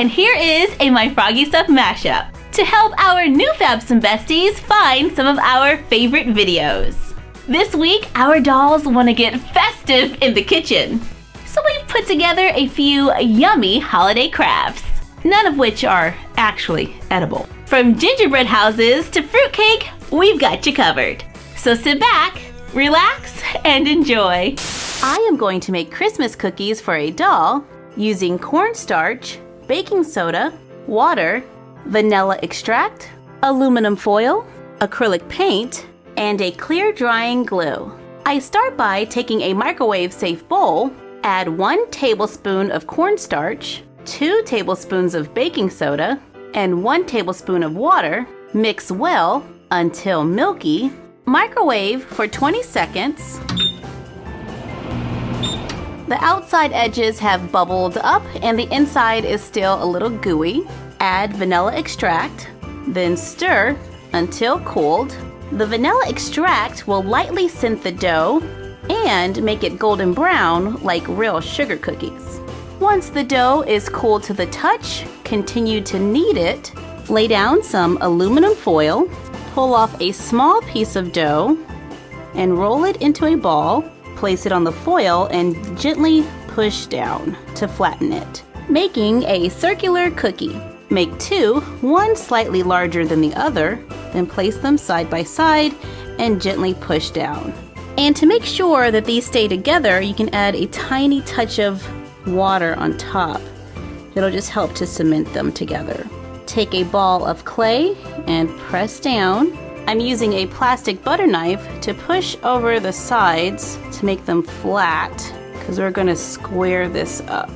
And here is a My Froggy Stuff mashup to help our new Fabsome besties find some of our favorite videos. This week, our dolls want to get festive in the kitchen. So we've put together a few yummy holiday crafts, none of which are actually edible. From gingerbread houses to fruitcake, we've got you covered. So sit back, relax, and enjoy. I am going to make Christmas cookies for a doll using cornstarch, baking soda, water, vanilla extract, aluminum foil, acrylic paint, and a clear drying glue. I start by taking a microwave-safe bowl, add 1 tablespoon of cornstarch, 2 tablespoons of baking soda, and 1 tablespoon of water. Mix well until milky. Microwave for 20 seconds. The outside edges have bubbled up and the inside is still a little gooey. Add vanilla extract, then stir until cooled. The vanilla extract will lightly scent the dough and make it golden brown like real sugar cookies. Once the dough is cool to the touch, continue to knead it. Lay down some aluminum foil, pull off a small piece of dough, and roll it into a ball. Place it on the foil and gently push down to flatten it, making a circular cookie. Make 2, one slightly larger than the other, then place them side by side and gently push down. And to make sure that these stay together, you can add a tiny touch of water on top. It'll just help to cement them together. Take a ball of clay and press down. I'm using a plastic butter knife to push over the sides to make them flat because we're going to square this up.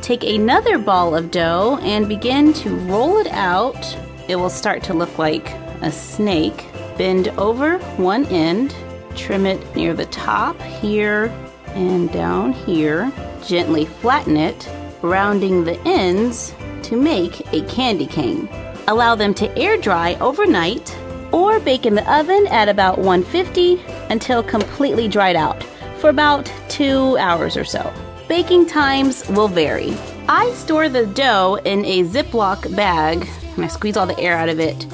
Take another ball of dough and begin to roll it out. It will start to look like a snake. Bend over one end, trim it near the top here and down here. Gently flatten it, rounding the ends to make a candy cane. Allow them to air dry overnight or bake in the oven at about 150 until completely dried out for about 2 hours or so. Baking times will vary. I store the dough in a Ziploc bag and I squeeze all the air out of it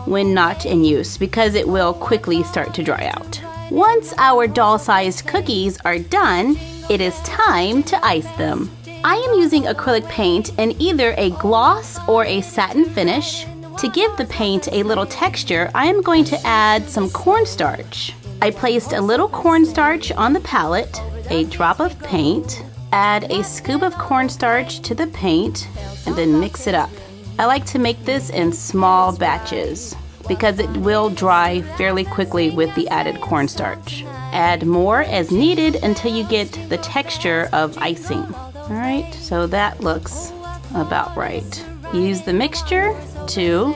when not in use because it will quickly start to dry out. Once our doll-sized cookies are done, it is time to ice them. I am using acrylic paint in either a gloss or a satin finish. To give the paint a little texture, I am going to add some cornstarch. I placed a little cornstarch on the palette, a drop of paint, add a scoop of cornstarch to the paint, and then mix it up. I like to make this in small batches because it will dry fairly quickly with the added cornstarch. Add more as needed until you get the texture of icing. All right, so that looks about right. Use the mixture to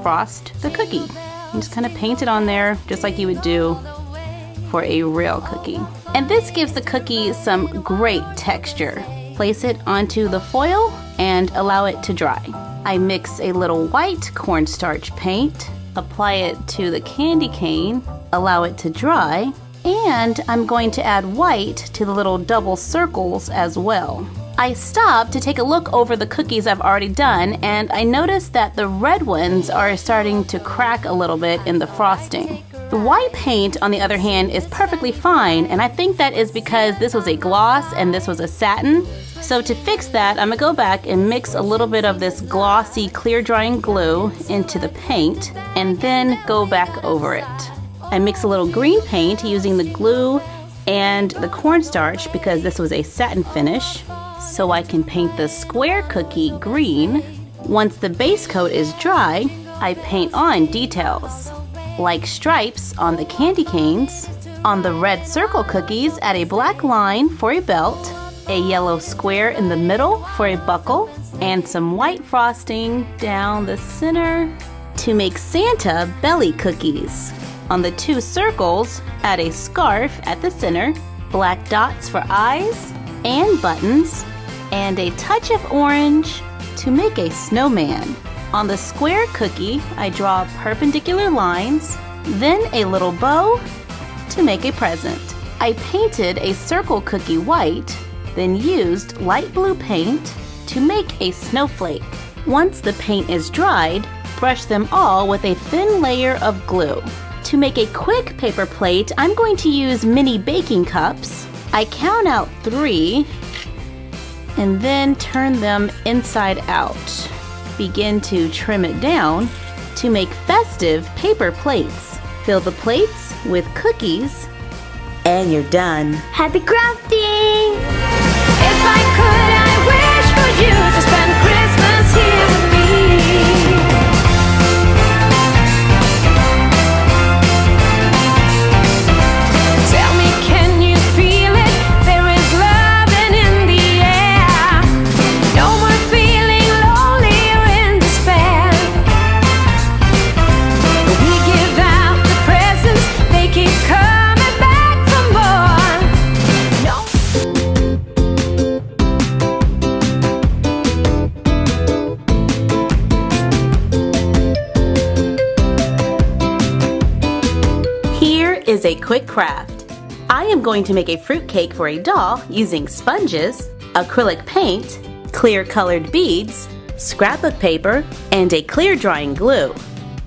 frost the cookie. And just kind of paint it on there just like you would do for a real cookie. And this gives the cookie some great texture. Place it onto the foil and allow it to dry. I mix a little white cornstarch paint, apply it to the candy cane, allow it to dry, and I'm going to add white to the little double circles as well. I stopped to take a look over the cookies I've already done, and I noticed that the red ones are starting to crack a little bit in the frosting. The white paint, on the other hand, is perfectly fine, and I think that is because this was a gloss and this was a satin. So to fix that, I'm gonna go back and mix a little bit of this glossy clear drying glue into the paint and then go back over it. I mix a little green paint using the glue and the cornstarch because this was a satin finish, so I can paint the square cookie green. Once the base coat is dry, I paint on details, like stripes on the candy canes. On the red circle cookies, add a black line for a belt, a yellow square in the middle for a buckle, and some white frosting down the center to make Santa belly cookies. On the 2 circles, add a scarf at the center, black dots for eyes and buttons, and a touch of orange to make a snowman. On the square cookie, I draw perpendicular lines, then a little bow to make a present. I painted a circle cookie white, then used light blue paint to make a snowflake. Once the paint is dried, brush them all with a thin layer of glue. To make a quick paper plate, I'm going to use mini baking cups. I count out 3 and then turn them inside out. Begin to trim it down to make festive paper plates. Fill the plates with cookies and you're done. Happy crafting! If I could, I wish for you to spend Christmas here with me. Tell me, can you feel it? There is love and in the air. No more feeling lonely or in despair. We give out the presents, they keep coming back for more. No. Here is a quick craft. I am going to make a fruitcake for a doll using sponges, acrylic paint, clear colored beads, scrapbook paper, and a clear drying glue.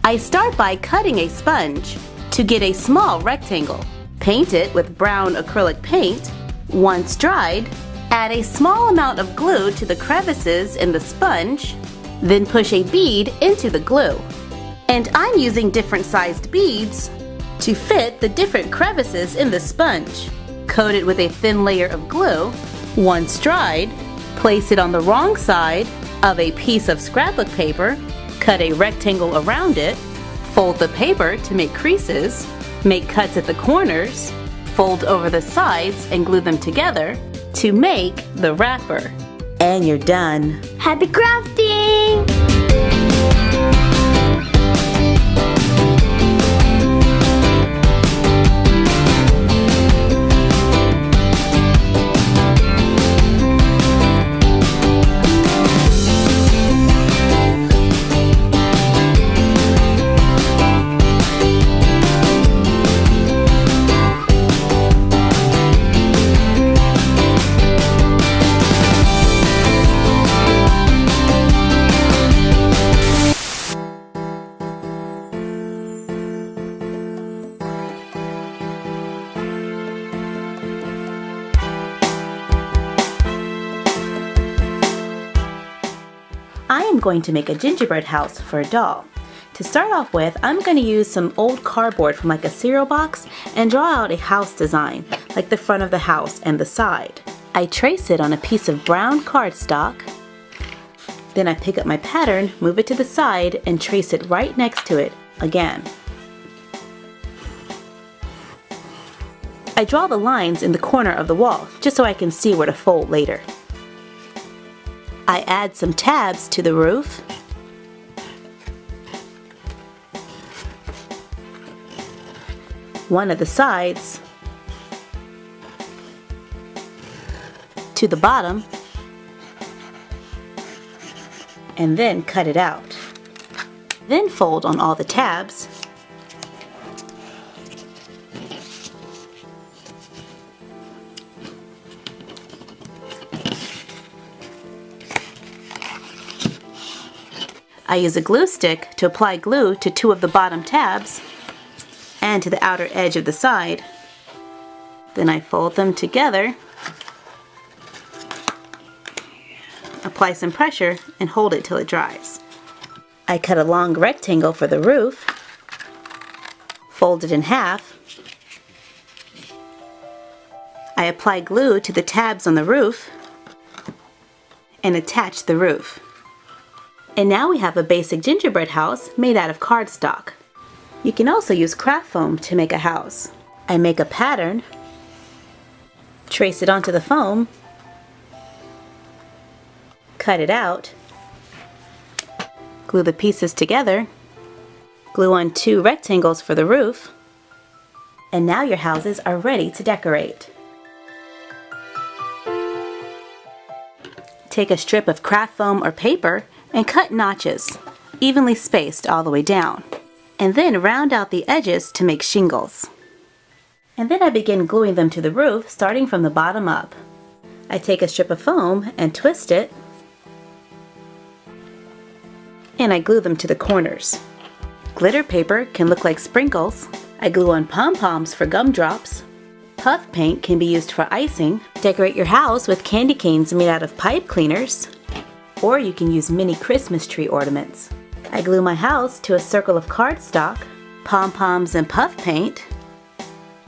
I start by cutting a sponge. To get a small rectangle, paint it with brown acrylic paint. Once dried, add a small amount of glue to the crevices in the sponge, then push a bead into the glue. And I'm using different sized beads to fit the different crevices in the sponge. Coat it with a thin layer of glue. Once dried, place it on the wrong side of a piece of scrapbook paper, cut a rectangle around it, fold the paper to make creases, make cuts at the corners, fold over the sides and glue them together to make the wrapper. And you're done. Happy crafting! I am going to make a gingerbread house for a doll. To start off with, I'm going to use some old cardboard from like a cereal box and draw out a house design, like the front of the house and the side. I trace it on a piece of brown cardstock. Then I pick up my pattern, move it to the side, and trace it right next to it again. I draw the lines in the corner of the wall, just so I can see where to fold later. I add some tabs to the roof. One of the sides to the bottom, and then cut it out. Then fold on all the tabs. I use a glue stick to apply glue to 2 of the bottom tabs and to the outer edge of the side. Then I fold them together, apply some pressure, and hold it till it dries. I cut a long rectangle for the roof, fold it in half. I apply glue to the tabs on the roof and attach the roof. And now we have a basic gingerbread house made out of cardstock. You can also use craft foam to make a house. I make a pattern, trace it onto the foam, cut it out, glue the pieces together, glue on 2 rectangles for the roof, and now your houses are ready to decorate. Take a strip of craft foam or paper and cut notches, evenly spaced all the way down. And then round out the edges to make shingles. And then I begin gluing them to the roof, starting from the bottom up. I take a strip of foam and twist it, and I glue them to the corners. Glitter paper can look like sprinkles. I glue on pom-poms for gumdrops. Puff paint can be used for icing. Decorate your house with candy canes made out of pipe cleaners. Or you can use mini Christmas tree ornaments. I glue my house to a circle of cardstock. Pom-poms and puff paint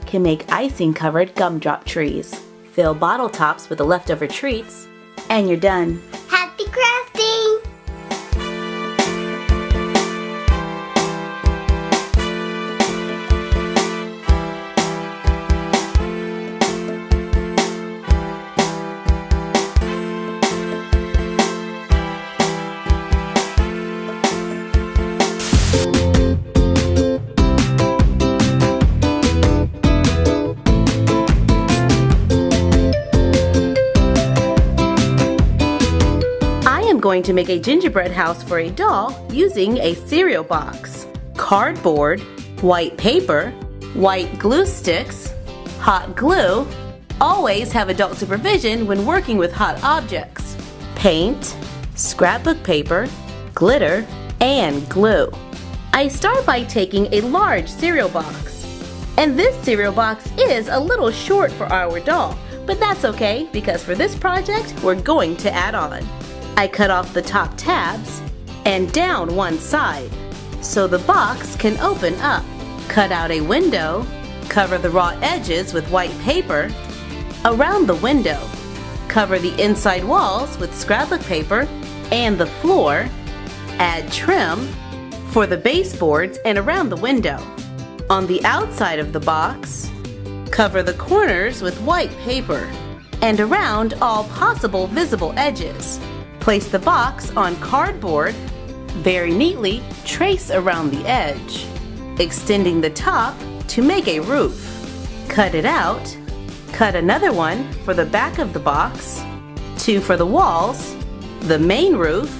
can make icing-covered gumdrop trees. Fill bottle tops with the leftover treats, and you're done. Happy crafting! Going to make a gingerbread house for a doll using a cereal box, cardboard, white paper, white glue sticks, hot glue. Always have adult supervision when working with hot objects, paint, scrapbook paper, glitter, and glue. I start by taking a large cereal box. And this cereal box is a little short for our doll, but that's okay because for this project we're going to add on. I cut off the top tabs and down one side so the box can open up. Cut out a window, cover the raw edges with white paper. Around the window, cover the inside walls with scrapbook paper and the floor. Add trim for the baseboards and around the window. On the outside of the box, cover the corners with white paper and around all possible visible edges. Place the box on cardboard. Very neatly trace around the edge, extending the top to make a roof. Cut it out. Cut another one for the back of the box, 2 for the walls, the main roof,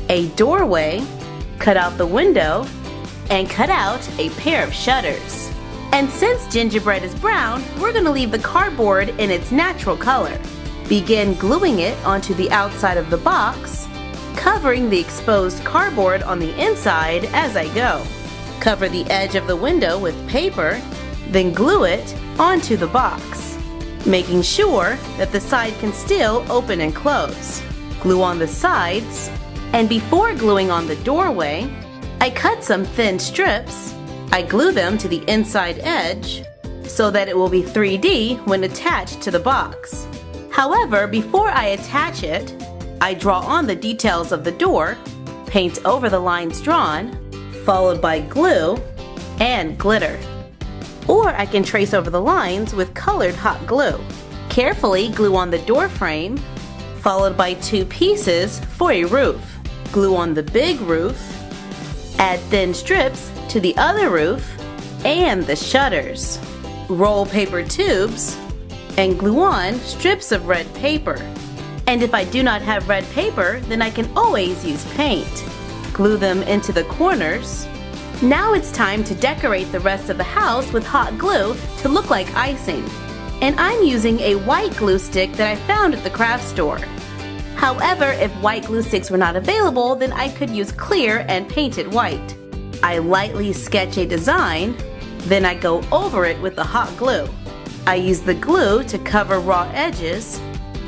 a doorway, cut out the window, and cut out a pair of shutters. And since gingerbread is brown, we're going to leave the cardboard in its natural color. Begin gluing it onto the outside of the box, covering the exposed cardboard on the inside as I go. Cover the edge of the window with paper, then glue it onto the box, making sure that the side can still open and close. Glue on the sides, and before gluing on the doorway, I cut some thin strips. I glue them to the inside edge so that it will be 3D when attached to the box. However, before I attach it, I draw on the details of the door, paint over the lines drawn, followed by glue and glitter. Or I can trace over the lines with colored hot glue. Carefully glue on the door frame, followed by 2 pieces for a roof. Glue on the big roof, add thin strips to the other roof and the shutters. Roll paper tubes and glue on strips of red paper. And if I do not have red paper, then I can always use paint. Glue them into the corners. Now it's time to decorate the rest of the house with hot glue to look like icing. And I'm using a white glue stick that I found at the craft store. However, if white glue sticks were not available, then I could use clear and paint it white. I lightly sketch a design, then I go over it with the hot glue. I use the glue to cover raw edges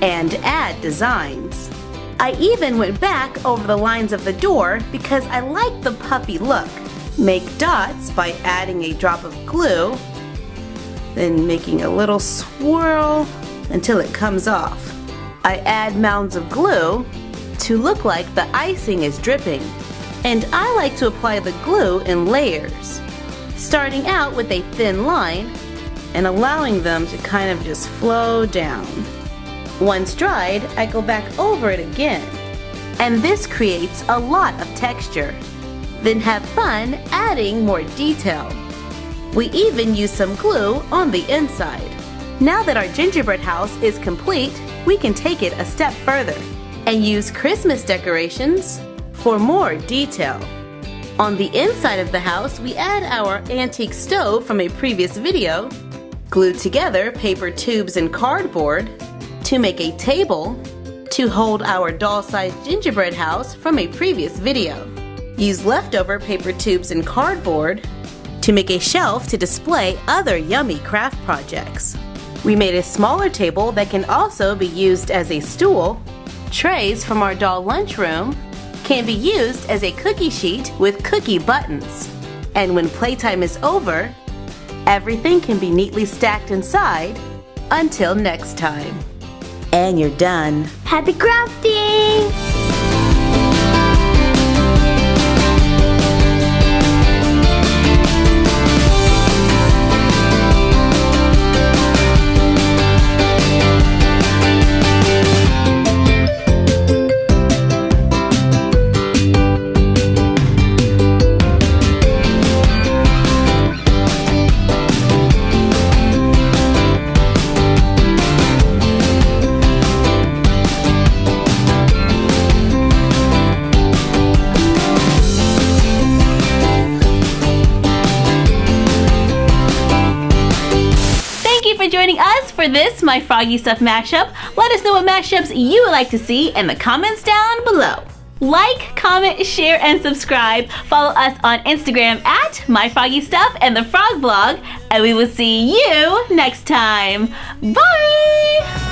and add designs. I even went back over the lines of the door because I like the puffy look. Make dots by adding a drop of glue, then making a little swirl until it comes off. I add mounds of glue to look like the icing is dripping. And I like to apply the glue in layers, starting out with a thin line and allowing them to kind of just flow down. Once dried, I go back over it again, and this creates a lot of texture. Then have fun adding more detail. We even use some glue on the inside. Now that our gingerbread house is complete, we can take it a step further and use Christmas decorations for more detail. On the inside of the house, we add our antique stove from a previous video, glue together paper tubes and cardboard to make a table to hold our doll-sized gingerbread house from a previous video. Use leftover paper tubes and cardboard to make a shelf to display other yummy craft projects. We made a smaller table that can also be used as a stool. Trays from our doll lunchroom can be used as a cookie sheet with cookie buttons. And when playtime is over, everything can be neatly stacked inside until next time. And you're done. Happy crafting! For joining us for this My Froggy Stuff mashup. Let us know what mashups you would like to see in the comments down below. Like, comment, share, and subscribe. Follow us on Instagram at My Froggy Stuff and the Frog Blog, and we will see you next time. Bye!